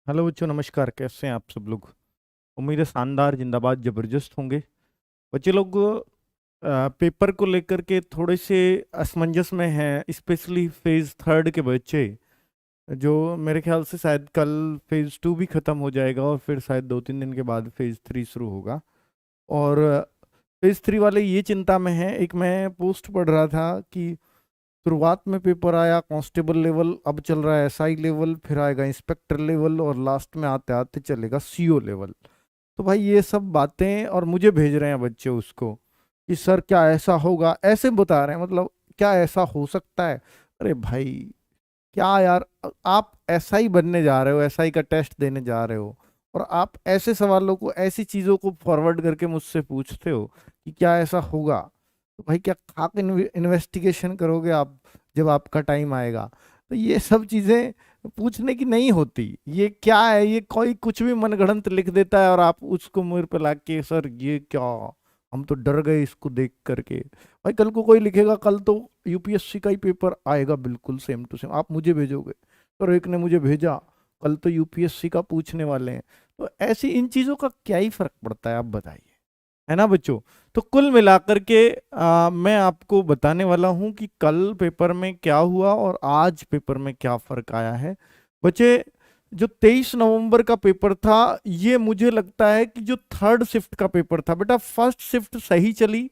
Hello बच्चों, नमस्कार। कैसे हैं आप सब लोग? उम्मीद है शानदार, जिंदाबाद, जबरदस्त होंगे। बच्चे लोग पेपर को लेकर के थोड़े से असमंजस में हैं, स्पेशली फेज थर्ड के बच्चे, जो मेरे ख्याल से शायद कल फेज टू भी खत्म हो जाएगा और फिर शायद 2-3 दिन के बाद फेज थ्री शुरू होगा। और फेज थ्री वाले ये चिंता में हैं। एक मैं पोस्ट पढ़ रहा था कि शुरुआत में पेपर आया कांस्टेबल लेवल, अब चल रहा है एसआई लेवल, फिर आएगा इंस्पेक्टर लेवल और लास्ट में आते आते चलेगा सीओ लेवल। तो भाई ये सब बातें, और मुझे भेज रहे हैं बच्चे उसको कि सर क्या ऐसा होगा, ऐसे बता रहे हैं, मतलब क्या ऐसा हो सकता है? अरे भाई, क्या यार, आप एसआई बनने जा रहे हो, एसआई का टेस्ट देने जा रहे हो, और आप ऐसे सवालों को, ऐसी चीजों को फॉरवर्ड करके मुझसे पूछते हो कि क्या ऐसा होगा? तो भाई क्या खाक इन्वेस्टिगेशन करोगे आप जब आपका टाइम आएगा? तो ये सब चीजें पूछने की नहीं होती। ये क्या है, ये कोई कुछ भी मनगढ़ंत लिख देता है और आप उसको मुंह पे ला के, सर ये क्या, हम तो डर गए इसको देख करके। भाई कल को कोई लिखेगा, कल तो यूपीएससी का ही पेपर आएगा बिल्कुल सेम टू सेम, आप मुझे भेजोगे, और एक ने मुझे भेजा, कल तो यूपीएससी का पूछने वाले हैं। तो ऐसी इन चीजों का क्या ही फर्क पड़ता है, आप बताइए, है ना बच्चों? तो कुल मिलाकर के मैं आपको बताने वाला हूं कि कल पेपर में क्या हुआ और आज पेपर में क्या फर्क आया है। बच्चे, जो 23 नवंबर का पेपर था, ये मुझे लगता है कि जो थर्ड शिफ्ट का पेपर था, बेटा फर्स्ट शिफ्ट सही चली,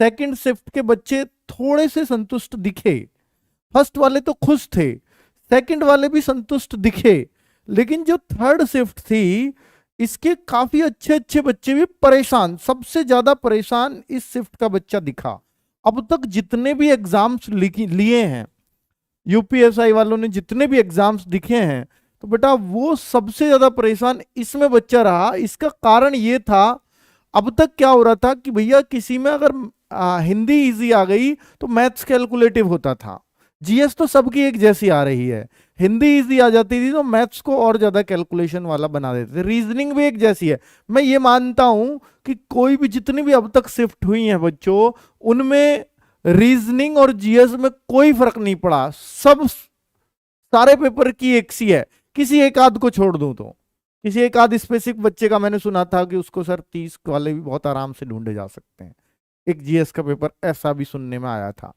सेकंड शिफ्ट के बच्चे थोड़े से संतुष्ट दिखे। फर्स्ट वाले तो खुश थे, सेकंड वाले भी संतुष्ट दिखे, लेकिन जो थर्ड शिफ्ट थी, इसके काफी अच्छे अच्छे बच्चे भी परेशान, सबसे ज्यादा परेशान इस शिफ्ट का बच्चा दिखा। अब तक जितने भी एग्जाम्स लिए हैं, यूपीएसआई वालों ने जितने भी एग्जाम्स दिखे हैं, तो बेटा वो सबसे ज्यादा परेशान इसमें बच्चा रहा। इसका कारण ये था, अब तक क्या हो रहा था कि भैया किसी में अगर हिंदी इजी आ गई तो मैथ्स कैलकुलेटिव होता था। जीएस तो सबकी एक जैसी आ रही है, हिंदी इजी आ जाती थी तो मैथ्स को और ज्यादा कैलकुलेशन वाला बना देते थे। रीजनिंग भी एक जैसी है। मैं ये मानता हूं कि कोई भी, जितनी भी अब तक शिफ्ट हुई हैं बच्चों, उनमें रीजनिंग और जीएस में कोई फर्क नहीं पड़ा। सब, सारे पेपर की एक सी है, किसी एक आध को छोड़ दूं तो। किसी एक आध स्पेसिफिक बच्चे का मैंने सुना था कि उसको सर 30 वाले भी बहुत आराम से ढूंढे जा सकते हैं, एक जीएस का पेपर, ऐसा भी सुनने में आया था।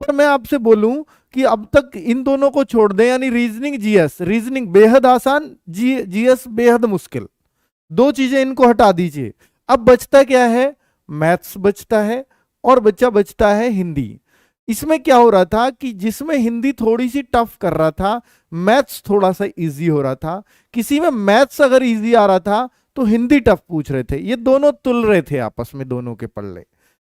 पर मैं आपसे बोलूं कि अब तक इन दोनों को छोड़ दें, यानी रीजनिंग जीएस, रीजनिंग बेहद आसान, जीएस बेहद मुश्किल, दो चीजें इनको हटा दीजिए। अब बचता क्या है? मैथ्स बचता है और बच्चा बचता है हिंदी। इसमें क्या हो रहा था कि जिसमें हिंदी थोड़ी सी टफ कर रहा था, मैथ्स थोड़ा सा इजी हो रहा था। किसी में मैथ्स अगर इजी आ रहा था तो हिंदी टफ पूछ रहे थे। ये दोनों तुल रहे थे आपस में, दोनों के पल्ले।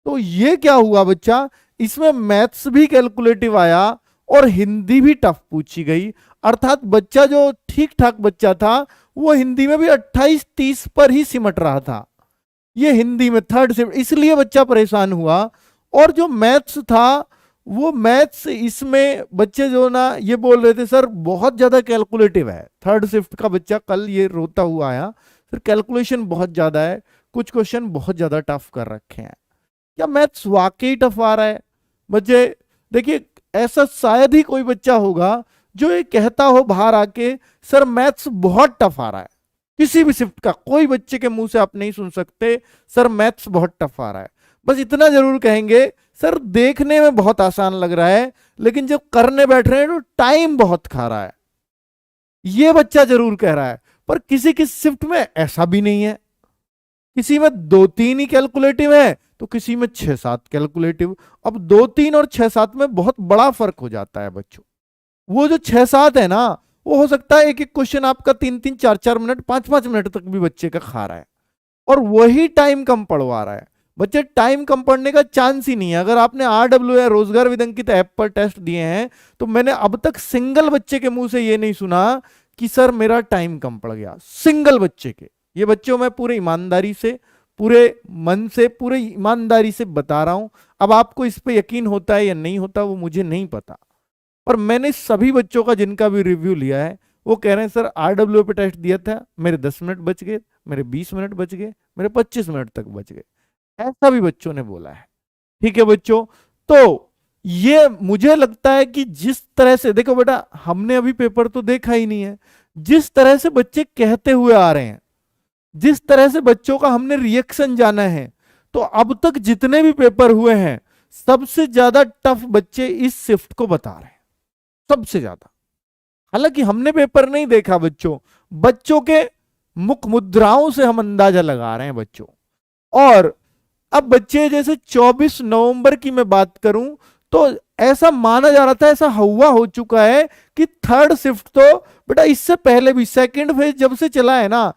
तो ये क्या हुआ बच्चा, इसमें मैथ्स भी कैलकुलेटिव आया और हिंदी भी टफ पूछी गई। अर्थात बच्चा जो ठीक ठाक बच्चा था, वो हिंदी में भी 28-30 पर ही सिमट रहा था। ये हिंदी में थर्ड से, इसलिए बच्चा परेशान हुआ। और जो मैथ्स था, वो मैथ्स, इसमें बच्चे जो ना ये बोल रहे थे, सर बहुत ज्यादा कैलकुलेटिव है। थर्ड शिफ्ट का बच्चा कल ये रोता हुआ आया, सर कैलकुलेशन बहुत ज्यादा है, कुछ क्वेश्चन बहुत ज्यादा टफ कर रखे हैं। क्या मैथ्स वाकई टफ आ रहा है? बच्चे देखिए, ऐसा शायद ही कोई बच्चा होगा जो ये कहता हो बाहर आके, सर मैथ्स बहुत टफ आ रहा है। किसी भी शिफ्ट का कोई बच्चे के मुंह से आप नहीं सुन सकते, सर मैथ्स बहुत टफ आ रहा है। बस इतना जरूर कहेंगे, सर देखने में बहुत आसान लग रहा है, लेकिन जब करने बैठ रहे हैं तो टाइम बहुत खा रहा है। ये बच्चा जरूर कह रहा है। पर किसी किसी शिफ्ट में ऐसा भी नहीं है, किसी में 2-3 ही कैलकुलेटिव है तो किसी में 6-7 कैलकुलेटिव। अब 2-3 और 6-7 में बहुत बड़ा फर्क हो जाता है बच्चों। वो जो 6-7 है ना, वो हो सकता है एक एक क्वेश्चन आपका 3-3, 4-4 मिनट, 5-5 मिनट तक भी बच्चे का खा रहा है, और वही टाइम कम पढ़वा रहा है। बच्चे टाइम कम पढ़ने का चांस ही नहीं है। अगर आपने आरडब्ल्यू या रोजगार विदंकित ऐप पर टेस्ट दिए हैं, तो मैंने अब तक सिंगल बच्चे के मुंह से ये नहीं सुना कि सर मेरा टाइम कम पड़ गया, सिंगल बच्चे के। ये बच्चों मैं पूरे ईमानदारी से, पूरे मन से, पूरे ईमानदारी से बता रहा हूं। अब आपको इस पे यकीन होता है या नहीं होता वो मुझे नहीं पता, पर मैंने सभी बच्चों का जिनका भी रिव्यू लिया है, वो कह रहे हैं सर आरडब्ल्यू पे टेस्ट दिया था, मेरे 10 मिनट बच गए, मेरे 20 मिनट बच गए, मेरे 25 मिनट तक बच गए। ऐसा भी बच्चों ने बोला है। ठीक है बच्चों, तो ये मुझे लगता है कि जिस तरह से, देखो बेटा हमने अभी पेपर तो देखा ही नहीं है, जिस तरह से बच्चे कहते हुए आ रहे हैं, जिस तरह से बच्चों का हमने रिएक्शन जाना है, तो अब तक जितने भी पेपर हुए हैं सबसे ज्यादा टफ बच्चे इस शिफ्ट को बता रहे हैं, सबसे ज्यादा। हालांकि हमने पेपर नहीं देखा बच्चों, बच्चों के मुख मुद्राओं से हम अंदाजा लगा रहे हैं बच्चों। और अब बच्चे जैसे 24 नवंबर की मैं बात करूं तो ऐसा माना जा रहा था, ऐसा हुआ हो चुका है कि थर्ड शिफ्ट तो बेटा इससे पहले भी, सेकंड फेज जब से चला है ना,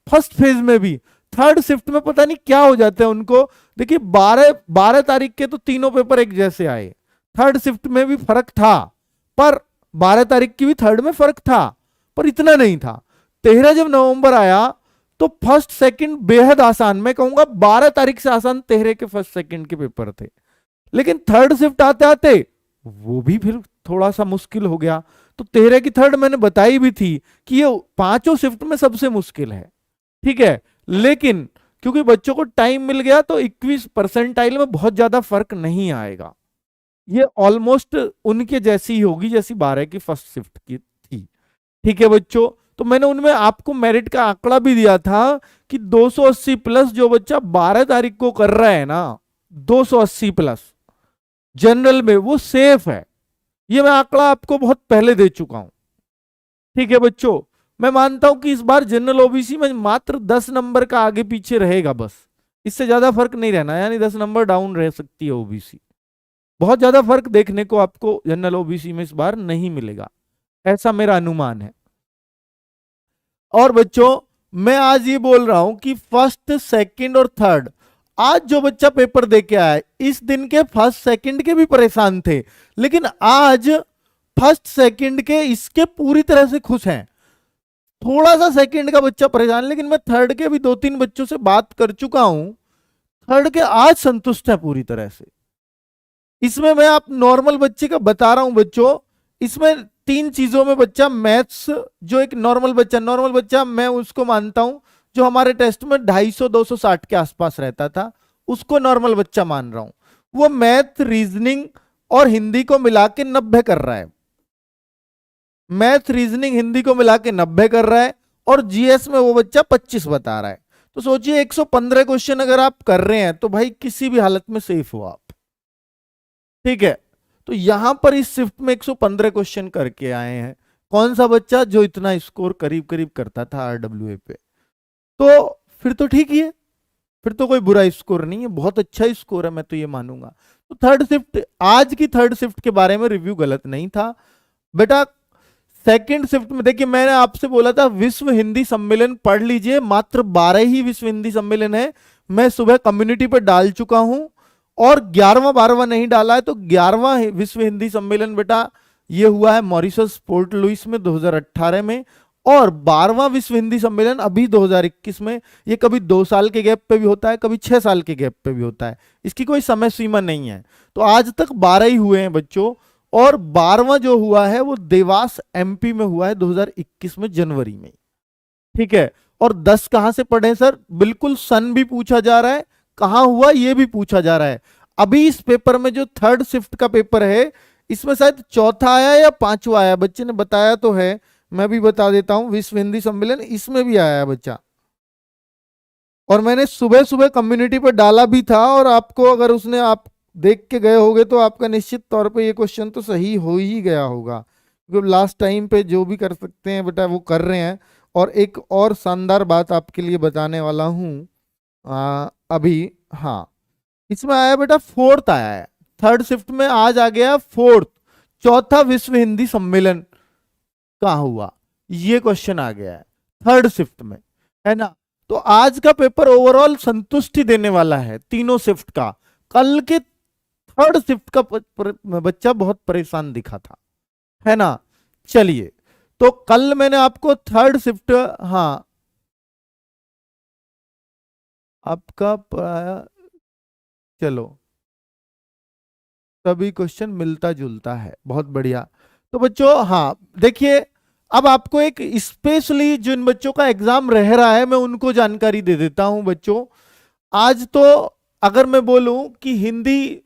फर्स्ट फेज में भी, थर्ड शिफ्ट में पता नहीं क्या हो जाता है उनको। देखिए 12 तारीख के तो तीनों पेपर एक जैसे आए, थर्ड शिफ्ट में भी फर्क था, पर 12 तारीख की भी थर्ड में फर्क था, पर इतना नहीं था। 13 जब नवंबर आया तो फर्स्ट सेकंड बेहद आसान, मैं कहूंगा 12 तारीख से आसान 13 के फर्स्ट सेकंड के पेपर थे। लेकिन थर्ड शिफ्ट आते आते वो भी फिर थोड़ा सा मुश्किल हो गया। तो 13 की थर्ड मैंने बताई भी थी कि ये पांचों शिफ्ट में सबसे मुश्किल है, ठीक है। लेकिन क्योंकि बच्चों को टाइम मिल गया तो 21 परसेंटाइल में बहुत ज्यादा फर्क नहीं आएगा, ये ऑलमोस्ट उनके जैसी ही होगी जैसी 12 की फर्स्ट शिफ्ट की थी, ठीक है बच्चों। तो मैंने उनमें आपको मेरिट का आंकड़ा भी दिया था कि 280 प्लस जो बच्चा 12 तारीख को कर रहा है ना, 280 प्लस जनरल में, वो सेफ है। ये मैं आंकड़ा आपको बहुत पहले दे चुका हूं, ठीक है बच्चों। मैं मानता हूं कि इस बार जनरल ओबीसी में मात्र 10 नंबर का आगे पीछे रहेगा बस, इससे ज्यादा फर्क नहीं रहना, यानी 10 नंबर डाउन रह सकती है ओबीसी। बहुत ज्यादा फर्क देखने को आपको जनरल ओबीसी में इस बार नहीं मिलेगा, ऐसा मेरा अनुमान है। और बच्चों मैं आज ये बोल रहा हूं कि फर्स्ट सेकंड और थर्ड, आज जो बच्चा पेपर दे के आया, इस दिन के फर्स्ट सेकंड के भी परेशान थे, लेकिन आज फर्स्ट सेकंड के इसके पूरी तरह से खुश हैं। थोड़ा सा सेकंड का बच्चा परेशान, लेकिन मैं थर्ड के भी 2-3 बच्चों से बात कर चुका हूं, थर्ड के आज संतुष्ट है पूरी तरह से। इसमें मैं आप नॉर्मल बच्चे का बता रहा हूं बच्चों, इसमें 3 चीजों में बच्चा मैथ्स, जो एक नॉर्मल बच्चा मैं उसको मानता हूं जो हमारे टेस्ट में 250-260 के आसपास रहता था, उसको नॉर्मल बच्चा मान रहा हूं। वो मैथ, रीजनिंग और हिंदी को मिला के 90 कर रहा है, मैथ रीजनिंग हिंदी को मिला के 90 कर रहा है, और जीएस में वो बच्चा 25 बता रहा है। तो सोचिए 115 क्वेश्चन अगर आप कर रहे हैं तो भाई किसी भी हालत में सेफ हो आप, ठीक है। तो यहां पर इस शिफ्ट में 115 क्वेश्चन करके आए हैं। कौन सा बच्चा जो इतना स्कोर करीब करीब करता था आरडब्ल्यूए पे, तो फिर तो ठीक ही है, फिर तो कोई बुरा स्कोर नहीं है, बहुत अच्छा स्कोर है, मैं तो ये मानूंगा। तो थर्ड शिफ्ट, आज की थर्ड शिफ्ट के बारे में रिव्यू गलत नहीं था बेटा। सेकंड शिफ्ट में देखिए, मैंने आपसे बोला था विश्व हिंदी सम्मेलन पढ़ लीजिए, मात्र 12 ही विश्व हिंदी सम्मेलन है, मैं सुबह कम्युनिटी पर डाल चुका हूं, और 11वां 12वां नहीं डाला है। तो 11वां विश्व हिंदी सम्मेलन बेटा ये हुआ है मॉरिशस पोर्ट लुइस में 2018 में, और 12वां विश्व हिंदी सम्मेलन अभी 2021 में। ये कभी 2 साल के गैप पे भी होता है, कभी 6 साल के गैप पे भी होता है, इसकी कोई समय सीमा नहीं है। तो आज तक 12 ही हुए हैं बच्चों, और 12वां जो हुआ है वो देवास एमपी में हुआ है 2021 में जनवरी में, ठीक है। और 10 कहां से पढ़े सर, बिल्कुल सन भी पूछा जा रहा है, कहां हुआ ये भी पूछा जा रहा है। अभी इस पेपर में जो थर्ड शिफ्ट का पेपर है, इसमें शायद चौथा आया या 5वां आया, बच्चे ने बताया तो है, मैं भी बता देता हूं, विश्व हिंदी सम्मेलन इसमें भी आया है बच्चा। और मैंने सुबह सुबह कम्युनिटी पर डाला भी था, और आपको अगर उसने आप देख के गए होगे तो आपका निश्चित तौर पे ये क्वेश्चन तो सही हो ही गया होगा, क्योंकि लास्ट टाइम पे जो भी कर सकते हैं बेटा वो कर रहे हैं। और एक और शानदार बात आपके लिए बताने वाला हूं अभी, हाँ, इसमें आया बेटा फोर्थ आया है, थर्ड शिफ्ट में आज आ गया फोर्थ, चौथा विश्व हिंदी सम्मेलन कहाँ हुआ, ये क्वेश्चन आ गया है थर्ड शिफ्ट में, है ना। तो आज का पेपर ओवरऑल संतुष्टि देने वाला है तीनों शिफ्ट का। कल के थर्ड शिफ्ट का बच्चा बहुत परेशान दिखा था, है ना। चलिए, तो कल मैंने आपको थर्ड शिफ्ट, हाँ, आपका चलो सभी क्वेश्चन मिलता जुलता है, बहुत बढ़िया। तो बच्चों हाँ देखिए, अब आपको एक स्पेशली जिन बच्चों का एग्जाम रह रहा है मैं उनको जानकारी दे देता हूं बच्चों। आज तो अगर मैं बोलूं कि हिंदी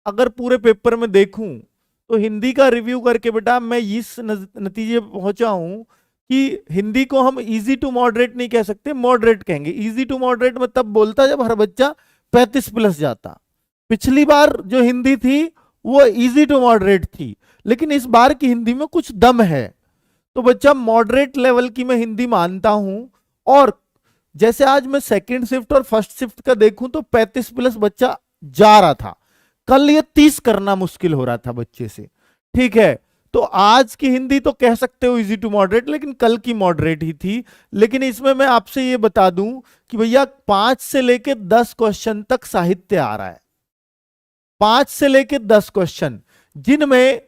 अगर पूरे पेपर में देखूं तो हिंदी का रिव्यू करके बेटा मैं इस नतीजे पे पहुंचा हूं कि हिंदी को हम इजी टू मॉडरेट नहीं कह सकते, मॉडरेट कहेंगे। इजी टू मॉडरेट में तब बोलता जब हर बच्चा 35+ जाता। पिछली बार जो हिंदी थी वो इजी टू मॉडरेट थी, लेकिन इस बार की हिंदी में कुछ दम है, तो बच्चा मॉडरेट लेवल की मैं हिंदी मानता हूं। और जैसे आज मैं सेकंड शिफ्ट और फर्स्ट शिफ्ट का देखूं तो 35+ बच्चा जा रहा था, कल ये 30 करना मुश्किल हो रहा था बच्चे से। ठीक है, तो आज की हिंदी तो कह सकते हो इजी टू मॉडरेट, लेकिन कल की मॉडरेट ही थी। लेकिन इसमें मैं आपसे ये बता दूं कि भैया 5 से लेके 10 क्वेश्चन तक साहित्य आ रहा है, 5 से लेके 10 क्वेश्चन, जिनमें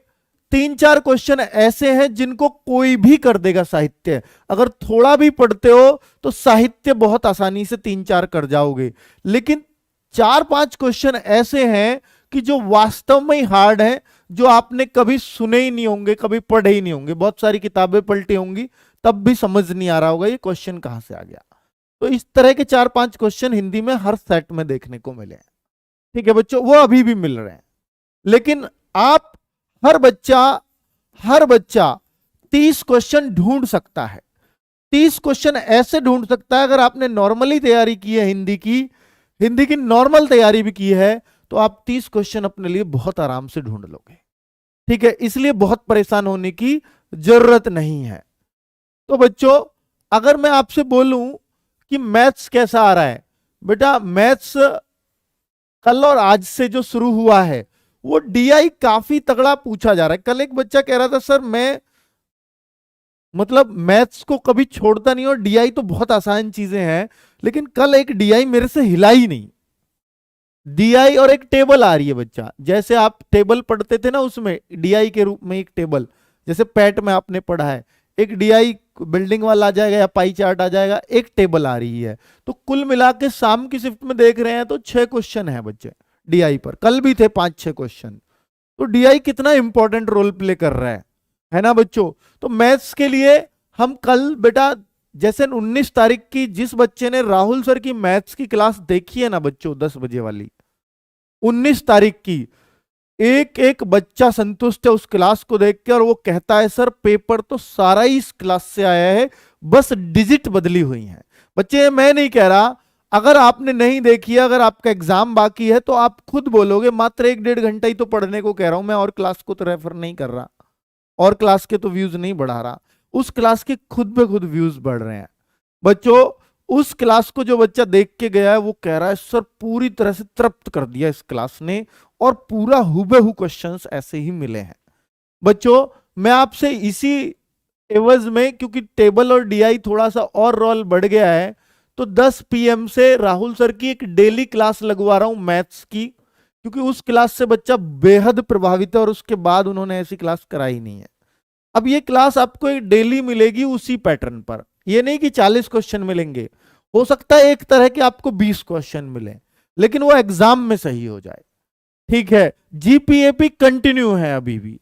3-4 क्वेश्चन ऐसे हैं जिनको कोई भी कर देगा साहित्य। अगर थोड़ा भी पढ़ते हो तो साहित्य बहुत आसानी से 3-4 कर जाओगे, लेकिन 4-5 क्वेश्चन ऐसे हैं कि जो वास्तव में ही हार्ड है, जो आपने कभी सुने ही नहीं होंगे, कभी पढ़े ही नहीं होंगे, बहुत सारी किताबें पलटी होंगी तब भी समझ नहीं आ रहा होगा ये क्वेश्चन कहां से आ गया। तो इस तरह के 4-5 क्वेश्चन हिंदी में हर सेट में देखने को मिले हैं। ठीक है बच्चों, वो अभी भी मिल रहे हैं, लेकिन आप हर बच्चा 30 क्वेश्चन ढूंढ सकता है। 30 क्वेश्चन ऐसे ढूंढ सकता है, अगर आपने नॉर्मली तैयारी की है हिंदी की नॉर्मल तैयारी भी की है, तो आप 30 क्वेश्चन अपने लिए बहुत आराम से ढूंढ लोगे। ठीक है, इसलिए बहुत परेशान होने की जरूरत नहीं है। तो बच्चों, अगर मैं आपसे बोलूं कि मैथ्स कैसा आ रहा है, बेटा मैथ्स कल और आज से जो शुरू हुआ है वो डीआई काफी तगड़ा पूछा जा रहा है। कल एक बच्चा कह रहा था सर मैं मतलब मैथ्स को कभी छोड़ता नहीं और डीआई तो बहुत आसान चीजें हैं, लेकिन कल एक डीआई मेरे से हिला ही नहीं। डीआई और एक टेबल आ रही है बच्चा, जैसे आप टेबल पढ़ते थे ना, उसमें डीआई के रूप में एक टेबल, जैसे पैट में आपने पढ़ा है, एक डीआई बिल्डिंग वाला आ जाएगा या पाई चार्ट आ जाएगा, एक टेबल आ रही है। तो कुल मिला के शाम की शिफ्ट में देख रहे हैं तो 6 क्वेश्चन है बच्चे डीआई पर, कल भी थे 5-6 क्वेश्चन। तो डीआई कितना इंपॉर्टेंट रोल प्ले कर रहा है ना बच्चों। तो मैथ्स के लिए हम कल बेटा, जैसे 19 तारीख की जिस बच्चे ने राहुल सर की मैथ्स की क्लास देखी है ना बच्चों 10 बजे वाली, 19 तारीख की, एक एक बच्चा संतुष्ट है उस क्लास को देख के, और वो कहता है सर पेपर तो सारा ही इस क्लास से आया है, बस डिजिट बदली हुई है। बच्चे मैं नहीं कह रहा, अगर आपने नहीं देखी है, अगर आपका एग्जाम बाकी है तो आप खुद बोलोगे, मात्र 1-1.5 घंटा ही तो पढ़ने को कह रहा हूं मैं, और क्लास को तो रेफर नहीं कर रहा, और क्लास के तो व्यूज नहीं बढ़ा रहा, उस क्लास के खुद पे खुद व्यूज बढ़ रहे हैं। बच्चों उस क्लास को जो बच्चा देख के गया है वो कह रहा है सर पूरी तरह से तृप्त कर दिया इस क्लास ने, और पूरा हुबेहू क्वेश्चंस ऐसे ही मिले हैं। बच्चों मैं आपसे इसी एवज में, क्योंकि टेबल और डीआई थोड़ा सा और रोल बढ़ गया है, तो 10 PM से राहुल सर की एक डेली क्लास लगवा रहा हूं मैथ्स की, क्योंकि उस क्लास से बच्चा बेहद प्रभावित है और उसके बाद उन्होंने ऐसी क्लास कराई नहीं है। अब ये क्लास आपको एक डेली मिलेगी उसी पैटर्न पर, ये नहीं कि 40 क्वेश्चन मिलेंगे, हो सकता है एक तरह के आपको 20 क्वेश्चन मिले, लेकिन वो एग्जाम में सही हो जाए। ठीक है, जीपीएपी कंटिन्यू है अभी भी,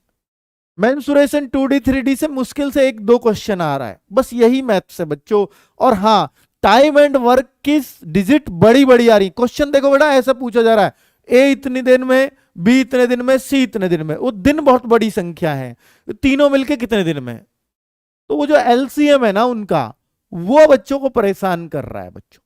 मेंसुरेशन 2D 3D से मुश्किल से 1-2 क्वेश्चन आ रहा है, बस यही मैथ्स है बच्चों। और हाँ, टाइम एंड वर्क की डिजिट बड़ी बड़ी आ रही। क्वेश्चन देखो बेटा, ऐसा पूछा जा रहा है ए इतने दिन में, बी इतने दिन में, सी इतने दिन में, वो दिन बहुत बड़ी संख्या है, तीनों मिलके कितने दिन में। तो वो जो एलसीएम है ना उनका, वो बच्चों को परेशान कर रहा है। बच्चों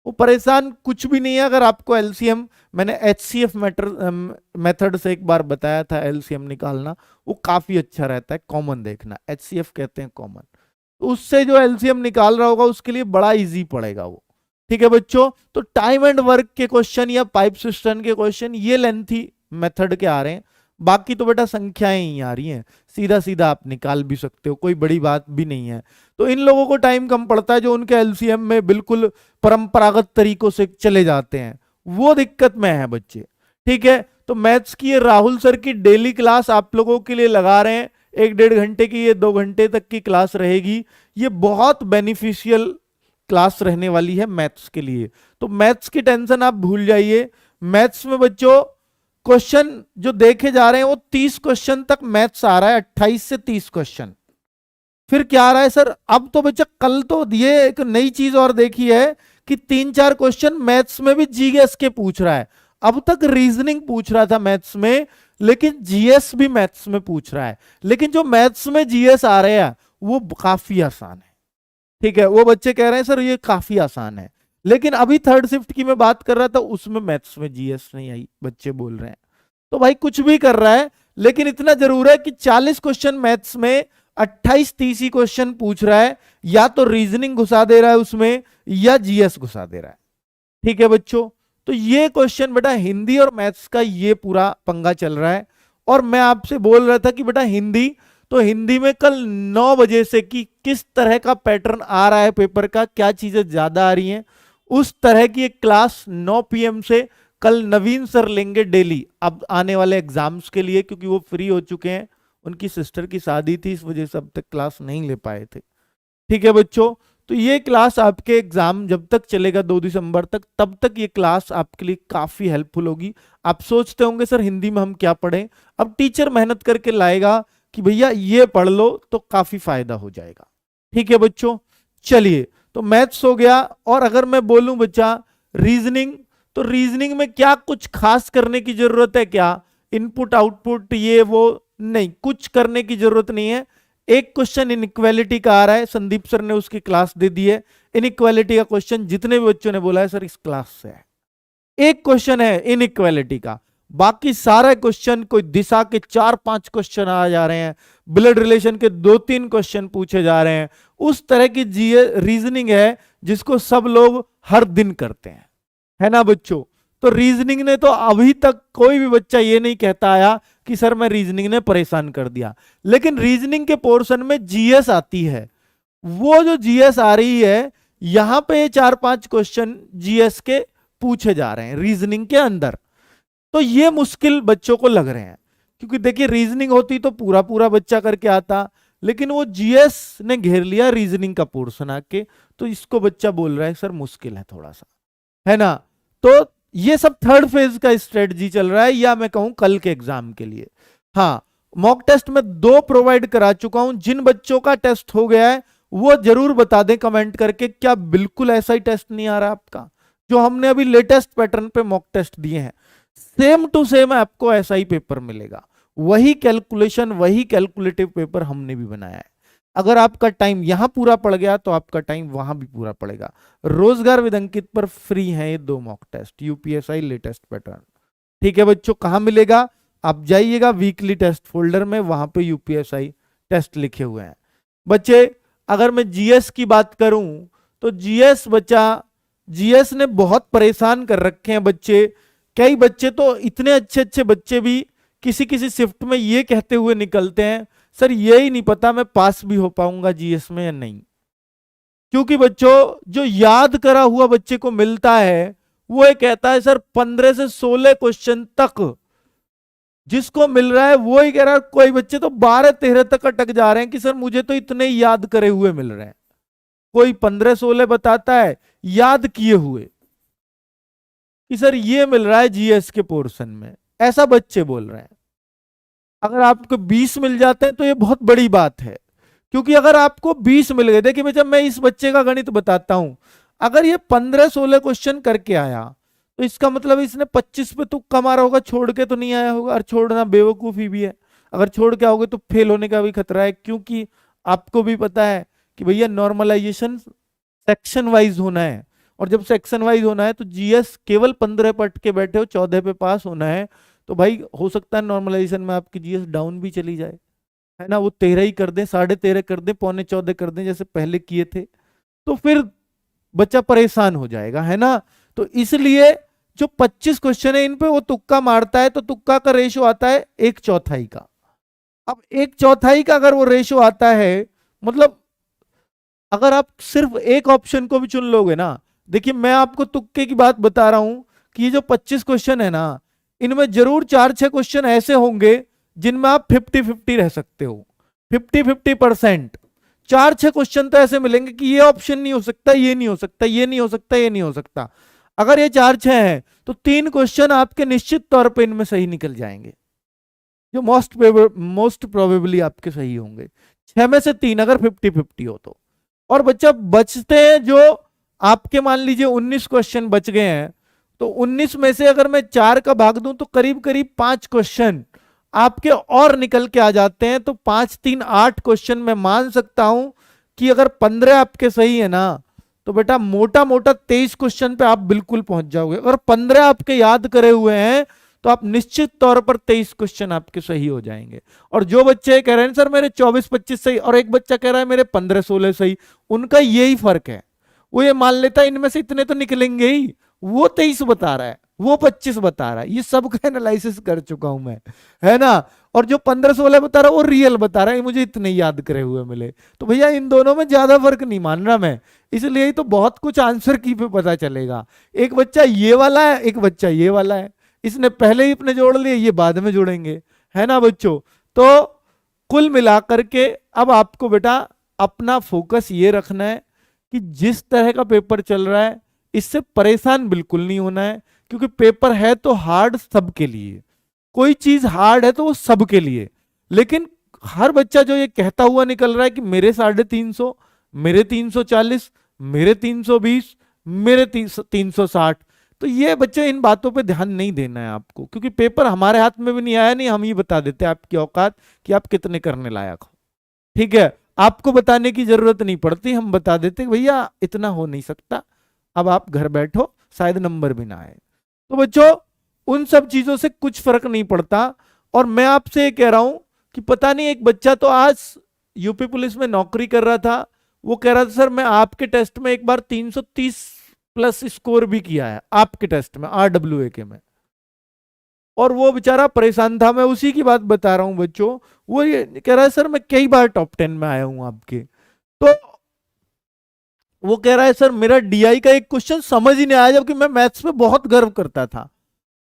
वो परेशान कुछ भी नहीं है, अगर आपको एलसीएम, मैंने एचसीएफ मेथड से एक बार बताया था एलसीएम निकालना, वो काफी अच्छा रहता है। कॉमन देखना, एचसीएफ कहते हैं कॉमन, तो उससे जो एलसीएम निकाल रहा होगा उसके लिए बड़ा इजी पड़ेगा वो। ठीक है बच्चों, तो टाइम एंड वर्क के क्वेश्चन या पाइप सिस्टम के क्वेश्चन ये लेंथी मेथड के आ रहे हैं, बाकी तो बेटा संख्याएं ही आ रही हैं, सीधा सीधा आप निकाल भी सकते हो, कोई बड़ी बात भी नहीं है। तो इन लोगों को टाइम कम पड़ता है जो उनके एलसीएम में बिल्कुल परंपरागत तरीकों से चले जाते हैं, वो दिक्कत में है बच्चे। ठीक है, तो मैथ्स की ये राहुल सर की डेली क्लास आप लोगों के लिए लगा रहे हैं, 1-1.5 घंटे की, ये 2 घंटे तक की क्लास रहेगी। ये बहुत बेनिफिशियल क्लास रहने वाली है मैथ्स के लिए। तो मैथ्स की टेंशन आप भूल जाइए। मैथ्स में बच्चों क्वेश्चन जो देखे जा रहे हैं वो 30 क्वेश्चन तक मैथ्स आ रहा है, 28 से 30 क्वेश्चन। फिर क्या आ रहा है सर, अब तो बच्चा कल तो ये एक नई चीज और देखी है कि 3-4 क्वेश्चन मैथ्स में भी जीएस के पूछ रहा है। अब तक रीजनिंग पूछ रहा था मैथ्स में, लेकिन जीएस भी मैथ्स में पूछ रहा है। लेकिन जो मैथ्स में जीएस आ रहे हैं वो काफी आसान है। ठीक है, वो बच्चे कह रहे हैं सर ये काफी आसान है। लेकिन अभी थर्ड शिफ्ट की मैं बात कर रहा था, उसमें मैथ्स में जीएस नहीं आई, बच्चे बोल रहे हैं। तो भाई कुछ भी कर रहा है, लेकिन इतना जरूर है कि 40 क्वेश्चन मैथ्स में 28-30 ही क्वेश्चन पूछ रहा है, या तो रीजनिंग घुसा दे रहा है उसमें, या जीएस घुसा दे रहा है। ठीक है बच्चों, तो ये क्वेश्चन बेटा हिंदी और मैथ्स का ये पूरा पंगा चल रहा है। और मैं आपसे बोल रहा था कि बेटा हिंदी, तो हिंदी में कल 9 बजे से कि किस तरह का पैटर्न आ रहा है पेपर का, क्या चीजें ज्यादा आ रही हैं, उस तरह की एक क्लास 9 PM से कल नवीन सर लेंगे डेली, अब आने वाले एग्जाम्स के लिए, क्योंकि वो फ्री हो चुके हैं, उनकी सिस्टर की शादी थी, इस वजह से अब तक क्लास नहीं ले पाए थे। ठीक है बच्चों, तो ये क्लास आपके एग्जाम जब तक चलेगा 2 दिसंबर तक, तब तक ये क्लास आपके लिए काफी हेल्पफुल होगी। आप सोचते होंगे सर हिंदी में हम क्या पढ़ें, अब टीचर मेहनत करके लाएगा कि भैया ये पढ़ लो तो काफी फायदा हो जाएगा। ठीक है बच्चों, चलिए, तो मैथ्स हो गया। और अगर मैं बोलूं बच्चा रीजनिंग, तो रीजनिंग में क्या कुछ खास करने की जरूरत है क्या? इनपुट आउटपुट ये वो नहीं, कुछ करने की जरूरत नहीं है। एक क्वेश्चन इनइक्वालिटी का आ रहा है, संदीप सर ने उसकी क्लास दे दी है। इनइक्वालिटी का क्वेश्चन जितने भी बच्चों ने बोला है सर इस क्लास से है, एक क्वेश्चन है इनइक्वालिटी का। बाकी सारे क्वेश्चन, कोई दिशा के 4-5 क्वेश्चन आ जा रहे हैं, ब्लड रिलेशन के 2-3 क्वेश्चन पूछे जा रहे हैं। उस तरह की रीजनिंग है जिसको सब लोग हर दिन करते हैं, है ना बच्चों? तो रीजनिंग ने तो अभी तक कोई भी बच्चा ये नहीं कहता आया कि सर मैं रीजनिंग ने परेशान कर दिया। लेकिन रीजनिंग के पोर्शन में जीएस आती है, वो जो जीएस आ रही है, यहां पे 4-5 क्वेश्चन जीएस के पूछे जा रहे हैं रीजनिंग के अंदर। तो ये मुश्किल बच्चों को लग रहे हैं, क्योंकि देखिए रीजनिंग होती तो पूरा पूरा बच्चा करके आता, लेकिन वो जीएस ने घेर लिया रीजनिंग का पोर्शन आके, तो इसको बच्चा बोल रहा है सर मुश्किल है थोड़ा सा, है ना? तो ये सब थर्ड फेज का स्ट्रेटजी चल रहा है, या मैं कहूं कल के एग्जाम के लिए। हाँ, मॉक टेस्ट में 2 प्रोवाइड करा चुका हूं। जिन बच्चों का टेस्ट हो गया है वो जरूर बता दें कमेंट करके, क्या बिल्कुल ऐसा ही टेस्ट नहीं आ रहा आपका? जो हमने अभी लेटेस्ट पैटर्न पे मॉक टेस्ट दिए हैं, सेम टू सेम आपको ऐसा ही पेपर मिलेगा, वही कैलकुलेशन, वही कैलकुलेटिव पेपर हमने भी बनाया है। अगर आपका टाइम यहां पूरा पड़ गया तो आपका टाइम वहां भी पूरा पड़ेगा। रोजगार विद अंकित पर फ्री है ये 2 mock test, UPSI latest pattern. ठीक है बच्चों, कहां मिलेगा? आप जाइएगा वीकली टेस्ट फोल्डर में, वहां पे यूपीएसआई टेस्ट लिखे हुए हैं। बच्चे अगर मैं जीएस की बात करूं, तो जीएस बच्चा, जीएस ने बहुत परेशान कर रखे हैं बच्चे। कई बच्चे तो इतने अच्छे अच्छे बच्चे भी किसी किसी शिफ्ट में ये कहते हुए निकलते हैं सर यही नहीं पता मैं पास भी हो पाऊंगा जीएस में या नहीं। क्योंकि बच्चों जो याद करा हुआ बच्चे को मिलता है, वो ये कहता है सर 15 से 16 क्वेश्चन तक जिसको मिल रहा है वो ही कह रहा है। कोई बच्चे तो 12-13 तक अटक जा रहे हैं कि सर मुझे तो इतने याद करे हुए मिल रहे हैं। कोई 15-16 बताता है याद किए हुए कि सर ये मिल रहा है जीएस के पोर्शन में, ऐसा बच्चे बोल रहे हैं। अगर आपको 20 मिल जाते हैं तो ये बहुत बड़ी बात है, क्योंकि अगर आपको 20 मिल गए, देखिए जब मैं इस बच्चे का गणित बताता हूं, अगर ये 15-16 क्वेश्चन करके आया तो इसका मतलब इसने 25 पे तुक्का मारा होगा, छोड़ के तो नहीं आया होगा। और छोड़ना बेवकूफी भी है, अगर छोड़ के आओगे तो फेल होने का भी खतरा है, क्योंकि आपको भी पता है कि भैया नॉर्मलाइजेशन सेक्शन वाइज होना है, और जब सेक्शन वाइज होना है तो जीएस केवल 15 पट के बैठे हो, 14 पे पास होना है, तो भाई हो सकता है नॉर्मलाइजेशन में आपकी जीएस डाउन भी चली जाए, है ना? वो 13 ही कर दें, 13.5 कर दें, 13.25 कर दें जैसे पहले किए थे, तो फिर बच्चा परेशान हो जाएगा, है ना? तो इसलिए जो 25 क्वेश्चन है इन पे वो तुक्का मारता है, तो तुक्का का रेशो आता है 1/4 का। अब 1/4 का अगर वो रेशो आता है, मतलब अगर आप सिर्फ एक ऑप्शन को भी चुन लोगे ना, देखिए मैं आपको तुक्के की बात बता रहा हूं कि ये जो 25 क्वेश्चन है ना, इनमें जरूर 4-6 क्वेश्चन ऐसे होंगे जिनमें आप 50-50 रह सकते हो, 50-50%। 4-6 क्वेश्चन तो ऐसे मिलेंगे कि ये ऑप्शन नहीं हो सकता, ये नहीं हो सकता, ये नहीं हो सकता, ये नहीं हो सकता। अगर ये 4-6 हैं तो 3 क्वेश्चन आपके निश्चित तौर पे इनमें सही निकल जाएंगे, जो मोस्ट प्रोबेबली आपके सही होंगे। 6 में से 3 अगर 50-50 हो तो। और बच्चा बचते हैं जो आपके, मान लीजिए 19 क्वेश्चन बच गए हैं, तो 19 में से अगर मैं 4 का भाग दूं तो करीब करीब 5 क्वेश्चन आपके और निकल के आ जाते हैं। तो 5 3 8 क्वेश्चन मैं मान सकता हूं कि अगर 15 आपके सही है ना, तो बेटा मोटा मोटा 23 क्वेश्चन पे आप बिल्कुल पहुंच जाओगे। अगर 15 आपके याद करे हुए हैं तो आप निश्चित तौर पर 23 क्वेश्चन आपके सही हो जाएंगे। और जो बच्चे कह रहे हैं सर मेरे 24-25 सही, और एक बच्चा कह रहा है मेरे 15-16 सही, उनका यही फर्क है। वो ये मान लेता है इनमें से इतने तो निकलेंगे ही, वो 23 बता रहा है, वो 25 बता रहा है। ये सब का एनालिसिस कर चुका हूं मैं, है ना। और जो 15-16 बता रहा है वो रियल बता रहा है, मुझे इतने याद करे हुए मिले। तो भैया इन दोनों में ज्यादा फर्क नहीं मान रहा मैं, इसलिए ही तो बहुत कुछ आंसर की पे पता चलेगा। एक बच्चा ये वाला है, एक बच्चा ये वाला है, इसने पहले ही अपने जोड़ लिए, ये बाद में जोड़ेंगे, है ना बच्चों। तो कुल मिलाकर के अब आपको बेटा अपना फोकस ये रखना है कि जिस तरह का पेपर चल रहा है इससे परेशान बिल्कुल नहीं होना है, क्योंकि पेपर है तो हार्ड सबके लिए, कोई चीज हार्ड है तो वो सबके लिए। लेकिन हर बच्चा जो ये कहता हुआ निकल रहा है कि मेरे 350, मेरे 340, मेरे 320, मेरे 360, तो ये बच्चे इन बातों पे ध्यान नहीं देना है आपको, क्योंकि पेपर हमारे हाथ में भी नहीं आया, नहीं हम ही बता देते आपकी औकात कि आप कितने करने लायक हो। ठीक है, आपको बताने की जरूरत नहीं पड़ती, हम बता देते भैया इतना हो नहीं सकता, अब आप घर बैठो, शायद नंबर भी ना आए। तो बच्चों उन सब चीजों से कुछ फर्क नहीं पड़ता। और मैं आपसे ये कह रहा हूं कि पता नहीं, एक बच्चा तो आज यूपी पुलिस में नौकरी कर रहा था, वो कह रहा था सर मैं आपके टेस्ट में एक बार 330 प्लस स्कोर भी किया है, आपके टेस्ट में RWA के में। और वो बेचारा परेशान था, मैं उसी की बात बता रहा हूं बच्चों। वो ये कह रहा है सर मैं कई बार टॉप 10 में आया हूं आपके। तो वो कह रहा है सर मेरा DI का एक क्वेश्चन समझ ही नहीं आया, जबकि मैं मैथ्स में बहुत गर्व करता था।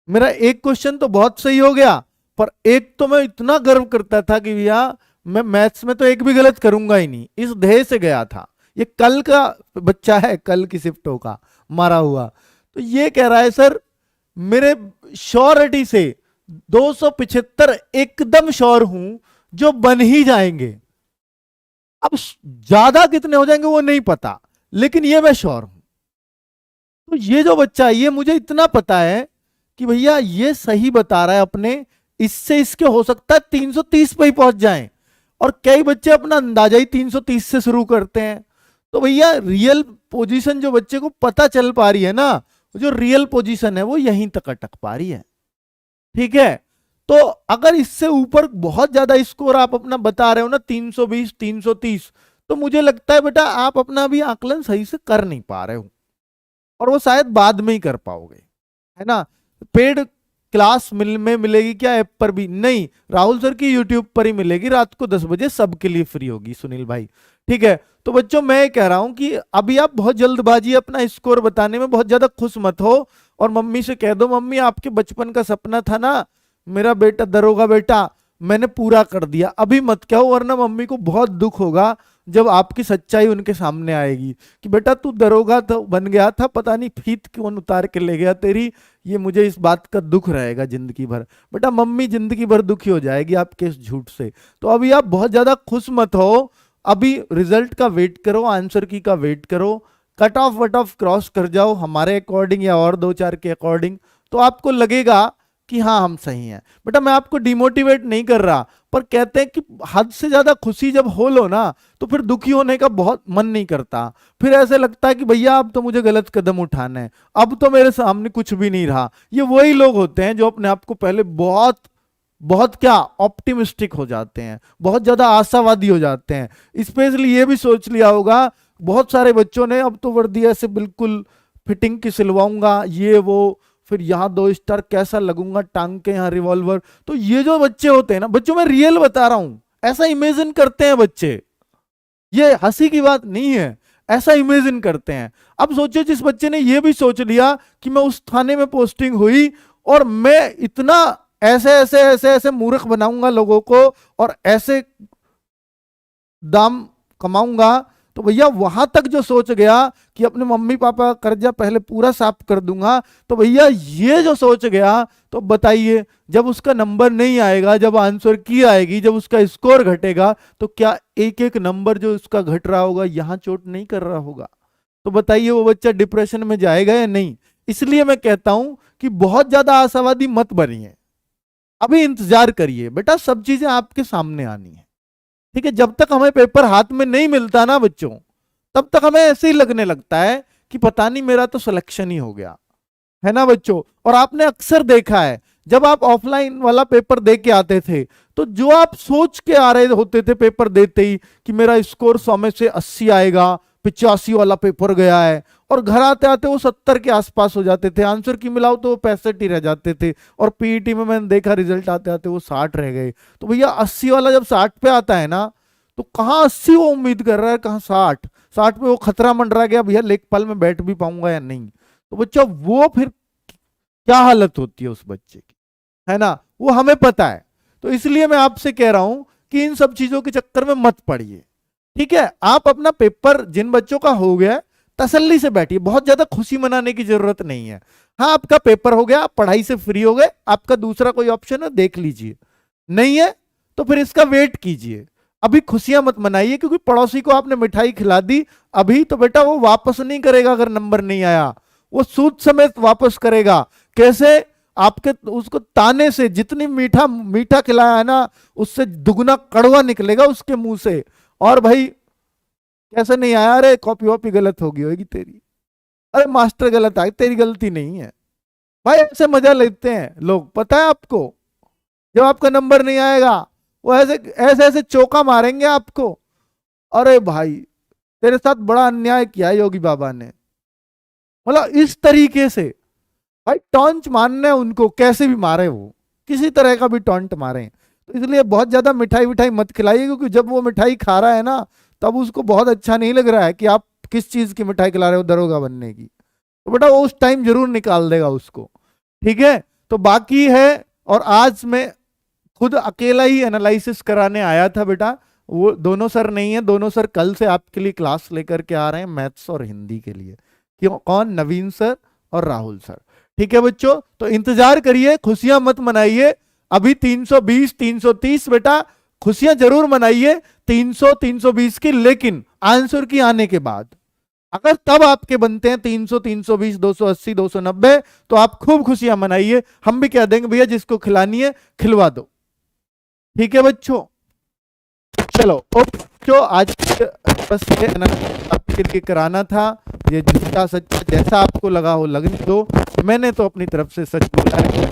मेरा एक क्वेश्चन तो बहुत सही हो गया, पर एक तो मैं इतना गर्व करता था कि भैया मैं मैथ्स में तो एक भी गलत करूंगा ही नहीं, इस ध्येय से गया था। ये कल का बच्चा है, कल की शिफ्टों का मारा हुआ। तो ये कह रहा है सर मेरे श्योरिटी से 275 एकदम श्योर हूं जो बन ही जाएंगे। अब ज्यादा कितने हो जाएंगे वो नहीं पता, लेकिन ये मैं श्योर हूं। तो ये जो बच्चा है, ये मुझे इतना पता है कि भैया ये सही बता रहा है अपने, इससे इसके हो सकता है 330 पे ही पहुंच जाएं। और कई बच्चे अपना अंदाजा ही 330 से शुरू करते हैं। तो भैया रियल पोजीशन जो बच्चे को पता चल पा रही है ना, जो रियल पोजीशन है वो यहीं तक अटक पा रही है। ठीक है, तो अगर इससे ऊपर बहुत ज्यादा स्कोर आप अपना बता रहे हो ना, 320 330, तो मुझे लगता है बेटा आप अपना भी आकलन सही से कर नहीं पा रहे हो, और वो शायद बाद में ही कर पाओगे, है ना। पेड क्लास में मिलेगी क्या ऐप पर भी नहीं, राहुल सर की यूट्यूब पर ही मिलेगी, रात को 10 बजे सबके लिए फ्री होगी सुनील भाई। ठीक है, तो बच्चों मैं कह रहा हूं कि अभी आप बहुत जल्दबाजी अपना स्कोर बताने में बहुत ज्यादा खुश मत हो, और मम्मी से कह दो मम्मी आपके बचपन का सपना था ना मेरा बेटा दरोगा बेटा, मैंने पूरा कर दिया। अभी मत कहो, वरना मम्मी को बहुत दुख होगा जब आपकी सच्चाई उनके सामने आएगी कि बेटा तू दरोगा तो बन गया था, पता नहीं फीत कौन उतार के ले गया तेरी, ये मुझे इस बात का दुख रहेगा जिंदगी भर। बेटा मम्मी जिंदगी भर दुखी हो जाएगी आपके इस झूठ से। तो अभी आप बहुत ज्यादा खुश मत हो, अभी रिजल्ट का वेट करो, आंसर की का वेट करो, cut off what of cross कर जाओ हमारे अकॉर्डिंग या और 2-4 के अकॉर्डिंग, तो आपको लगेगा कि हाँ हम सही हैं। बेटा मैं आपको डिमोटिवेट नहीं कर रहा, पर कहते हैं कि हद से ज्यादा खुशी जब हो लो ना, तो फिर दुखी होने का बहुत मन नहीं करता, फिर ऐसे लगता है कि भैया अब तो मुझे गलत कदम उठाना है, अब तो मेरे सामने कुछ भी नहीं रहा। ये वही लोग होते हैं जो अपने आप को पहले बहुत बहुत क्या ऑप्टिमिस्टिक हो जाते हैं, बहुत ज्यादा आशावादी हो जाते हैं। स्पेशली ये भी सोच लिया होगा बहुत सारे बच्चों ने, अब तो वर्दी ऐसे बिल्कुल फिटिंग की सिलवाऊंगा, ये वो, फिर यहाँ 2 स्टार कैसा लगूंगा, टांग के यहाँ रिवॉल्वर। तो ये जो बच्चे होते हैं ना, बच्चों मैं रियल बता रहा हूं, ऐसा इमेजिन करते हैं बच्चे, ये हंसी की बात नहीं है, ऐसा इमेजिन करते हैं। अब सोचो जिस बच्चे ने ये भी सोच लिया कि मैं उस थाने में पोस्टिंग हुई और मैं इतना ऐसे ऐसे ऐसे ऐसे मूर्ख बनाऊंगा लोगों को और ऐसे दाम कमाऊंगा, तो भैया वहां तक जो सोच गया कि अपने मम्मी पापा का कर्जा पहले पूरा साफ कर दूंगा, तो भैया ये जो सोच गया, तो बताइए जब उसका नंबर नहीं आएगा, जब आंसर की आएगी, जब उसका स्कोर घटेगा, तो क्या एक एक नंबर जो उसका घट रहा होगा यहां चोट नहीं कर रहा होगा? तो बताइए वो बच्चा डिप्रेशन में जाएगा या नहीं? इसलिए मैं कहता हूं कि बहुत ज्यादा आशावादी मत बनिए। अभी इंतजार करिए बेटा, सब चीजें आपके सामने आनी है। ठीक है, जब तक हमें पेपर हाथ में नहीं मिलता ना बच्चों, तब तक हमें ऐसे ही लगने लगता है कि पता नहीं मेरा तो सिलेक्शन ही हो गया, है ना बच्चों। और आपने अक्सर देखा है जब आप ऑफलाइन वाला पेपर दे के आते थे, तो जो आप सोच के आ रहे होते थे पेपर देते ही कि मेरा स्कोर 100 में से 80 आएगा, 85 वाला पेपर गया है, और घर आते आते वो 70 के आसपास हो जाते थे, आंसर की मिलाओ तो वो 65 ही रह जाते थे, और पीईटी में मैंने देखा रिजल्ट आते आते वो 60 रह गए। तो भैया 80 वाला जब 60 पे आता है ना, तो कहाँ 80 वो उम्मीद कर रहा है, कहाँ 60 पे वो खतरा मंडरा गया भैया लेखपाल में बैठ भी पाऊंगा या नहीं। तो बच्चा वो फिर क्या हालत होती है उस बच्चे की, है ना, वो हमें पता है। तो इसलिए मैं आपसे कह रहा हूं कि इन सब चीजों के चक्कर में मत पड़िए। ठीक है, आप अपना पेपर जिन बच्चों का हो गया तसल्ली से बैठिए, बहुत ज्यादा खुशी मनाने की जरूरत नहीं है। हाँ, आपका पेपर हो गया, पढ़ाई से फ्री हो गए, आपका दूसरा कोई ऑप्शन है देख लीजिए, नहीं है तो फिर इसका वेट कीजिए। अभी खुशियां मत मनाइए, क्योंकि पड़ोसी को आपने मिठाई खिला दी अभी, तो बेटा वो वापस नहीं करेगा अगर नंबर नहीं आया, वो सूद समेत वापस करेगा। कैसे? आपके उसको ताने से, जितनी मीठा मीठा खिलाया है ना, उससे दुगना कड़वा निकलेगा उसके मुंह से। और भाई कैसे नहीं आया, अरे कॉपी वॉपी गलत होगी होगी तेरी, अरे मास्टर गलत आई, तेरी गलती नहीं है। भाई ऐसे मजा लेते हैं लोग, पता है आपको, जब आपका नंबर नहीं आएगा वो ऐसे ऐसे ऐसे चौका मारेंगे आपको। अरे भाई तेरे साथ बड़ा अन्याय किया है योगी बाबा ने, मतलब इस तरीके से। भाई टॉन्च मारने उनको, कैसे भी मारे, वो किसी तरह का भी टॉन्ट मारे। तो इसलिए बहुत ज्यादा मिठाई विठाई मत खिलाइए, क्योंकि जब वो मिठाई खा रहा है ना, तब उसको बहुत अच्छा नहीं लग रहा है कि आप किस चीज की मिठाई खिला रहे हो, दरोगा बनने की। तो बेटा वो उस टाइम जरूर निकाल देगा उसको। ठीक है, तो बाकी है। और आज मैं खुद अकेला ही एनालिसिस कराने आया था बेटा, वो दोनों सर नहीं है, दोनों सर कल से आपके लिए क्लास लेकर के आ रहे हैं मैथ्स और हिंदी के लिए। क्यों? कौन? नवीन सर और राहुल सर। ठीक है बच्चों, तो इंतजार करिए, खुशियां मत मनाइए। अभी 320 330 बेटा खुशियां जरूर मनाइए 300 320 की, लेकिन आंसर की आने के बाद अगर तब आपके बनते हैं 300 320 280 290, तो आप खूब खुशियां मनाइए। हम भी कह देंगे भैया जिसको खिलानी है खिलवा दो। ठीक है बच्चों, चलो बच्चों आज बस ये आपके लिए कराना था। ये झूठा सच्चा जैसा आपको लगा हो लगने दो, मैंने तो अपनी तरफ से सच बोला है,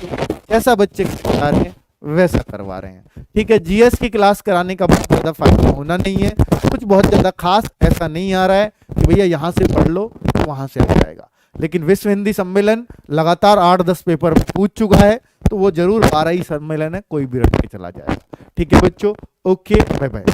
जैसा बच्चे बता रहे हैं वैसा करवा रहे हैं। ठीक है, जीएस की क्लास कराने का बहुत ज्यादा फायदा होना नहीं है, कुछ बहुत ज्यादा खास ऐसा नहीं आ रहा है कि भैया यहाँ से पढ़ लो तो वहां से आ जाएगा। लेकिन विश्व हिंदी सम्मेलन लगातार 8-10 पेपर पूछ चुका है, तो वो जरूर 12 ही सम्मेलन है, कोई भी रट के चला जाएगा। ठीक है बच्चों, ओके, बाय बाय।